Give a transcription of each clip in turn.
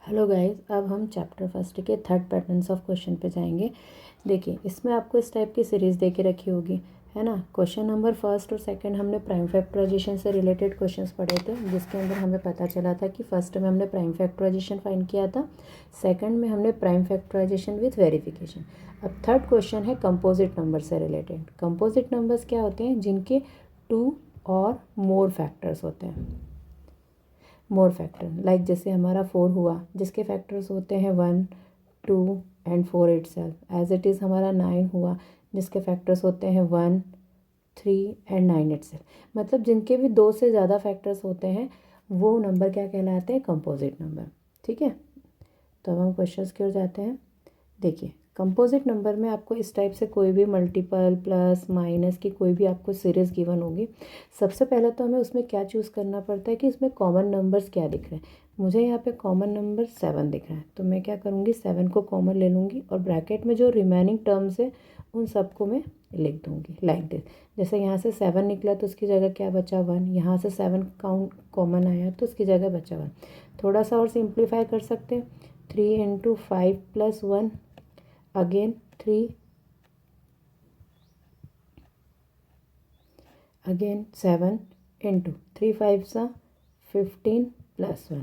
Hello guys, अब हम chapter first के थर्ड पैटर्न्स ऑफ क्वेश्चन पे जाएंगे। देखिए, इसमें आपको इस टाइप की सीरीज़ दे के रखी होगी, है ना। क्वेश्चन नंबर फर्स्ट और सेकंड हमने प्राइम फैक्टराइजेशन से रिलेटेड क्वेश्चंस पढ़े थे, जिसके अंदर हमें पता चला था कि फर्स्ट में हमने प्राइम फैक्टराइजेशन फाइंड किया था, सेकंड में हमने प्राइम फैक्टराइजेशन विथ वेरिफिकेशन। अब थर्ड क्वेश्चन है कंपोजिट नंबर से रिलेटेड। कंपोजिट नंबर्स क्या होते हैं? जिनके 2 और मोर फैक्टर्स होते हैं। मोर फैक्टर लाइक जैसे हमारा 4 हुआ, जिसके फैक्टर्स होते हैं 1, 2 and 4 itself. As it is हमारा 9 हुआ, जिसके फैक्टर्स होते हैं 1, 3 एंड 9 इटसेल्फ। मतलब जिनके भी 2 से ज़्यादा फैक्टर्स होते हैं वो नंबर क्या कहलाते हैं? Composite number. ठीक है, तो अब हम क्वेश्चंस की ओर जाते हैं। देखिए, कंपोजिट नंबर में आपको इस टाइप से कोई भी मल्टीपल, प्लस, माइनस की कोई भी आपको सीरीज़ गिवन होगी। सबसे पहले तो हमें उसमें क्या चूज़ करना पड़ता है कि इसमें कॉमन नंबर्स क्या दिख रहे हैं। मुझे यहाँ पे कॉमन नंबर 7 दिख रहा है, तो मैं क्या करूँगी, 7 को कॉमन ले लूँगी और ब्रैकेट में जो रिमेनिंग टर्म्स है उन सबको मैं लिख दूँगी लाइक दिस। जैसे यहाँ से 7 निकला तो उसकी जगह क्या बचा? 1। यहाँ से 7 काउंट कॉमन आया तो उसकी जगह बचा 1। थोड़ा सा और सिंप्लीफाई कर सकते हैं। 3 × 5 + 1 again 3 again 7 × 3 5 15 + 1।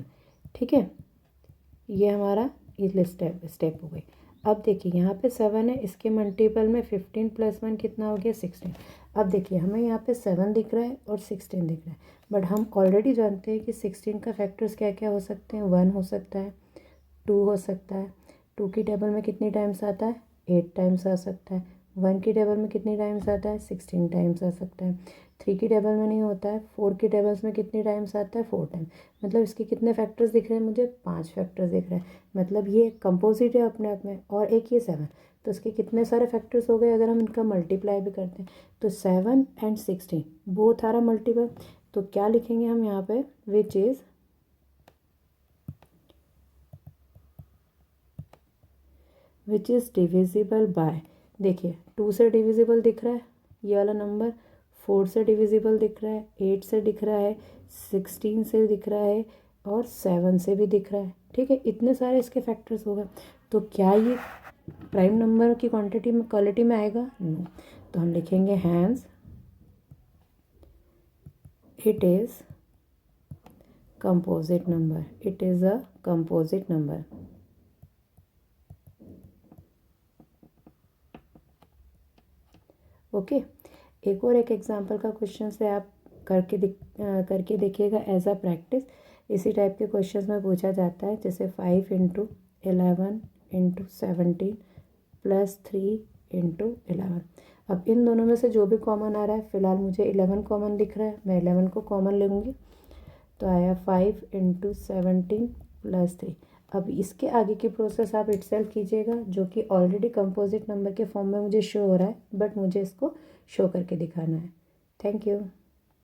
ठीक है, ये हमारा ये स्टेप हो गई। अब देखिए, यहाँ पे 7 है, इसके मल्टीपल में 15 + 1 कितना हो गया? 16। अब देखिए, हमें यहाँ पे 7 दिख रहा है और 16 दिख रहा है, बट हम ऑलरेडी जानते हैं कि 16 का फैक्टर्स क्या क्या हो सकते हैं। 1 हो सकता है, 2 हो सकता है। 2 की टेबल में कितनी टाइम्स आता है? 8 टाइम्स आ सकता है। 1 की टेबल में कितनी टाइम्स आता है? 16 टाइम्स आ सकता है। 3 की टेबल में नहीं होता है। 4 की टेबल्स में कितनी टाइम्स आता है? 4 टाइम्स। मतलब इसके कितने फैक्टर्स दिख रहे हैं मुझे? 5 फैक्टर्स दिख रहे हैं। मतलब ये कंपोजिट है अपने आप में, और एक ये 7, तो इसके कितने सारे फैक्टर्स हो गए अगर हम इनका मल्टीप्लाई भी करते हैं तो 7 एंड 16 बोथ आर मल्टीपल। तो क्या लिखेंगे हम यहाँ पे? Which is divisible by. देखिए, 2 से डिविजिबल दिख रहा है ये वाला नंबर, 4 से डिविजिबल दिख रहा है, 8 से दिख रहा है, 16 से दिख रहा है और 7 से भी दिख रहा है। ठीक है, इतने सारे इसके फैक्टर्स हो गए। तो क्या ये प्राइम नंबर की क्वांटिटी में, क्वालिटी में आएगा? नो। तो हम लिखेंगे hence it is composite number. It is a composite number. Okay, एक और एक एग्जांपल का क्वेश्चन से आप करके देखिएगा एज अ प्रैक्टिस। इसी टाइप के क्वेश्चंस में पूछा जाता है, जैसे 5 × 11 × 17 + 3 × 11। अब इन दोनों में से जो भी कॉमन आ रहा है, फ़िलहाल मुझे 11 कॉमन दिख रहा है, मैं 11 को कॉमन ले लूँगी। तो आया 5 × 17 + 3। अब इसके आगे की प्रोसेस आप इटसेल्फ कीजिएगा, जो कि ऑलरेडी कंपोजिट नंबर के फॉर्म में मुझे शो हो रहा है, बट मुझे इसको शो करके दिखाना है। Thank you.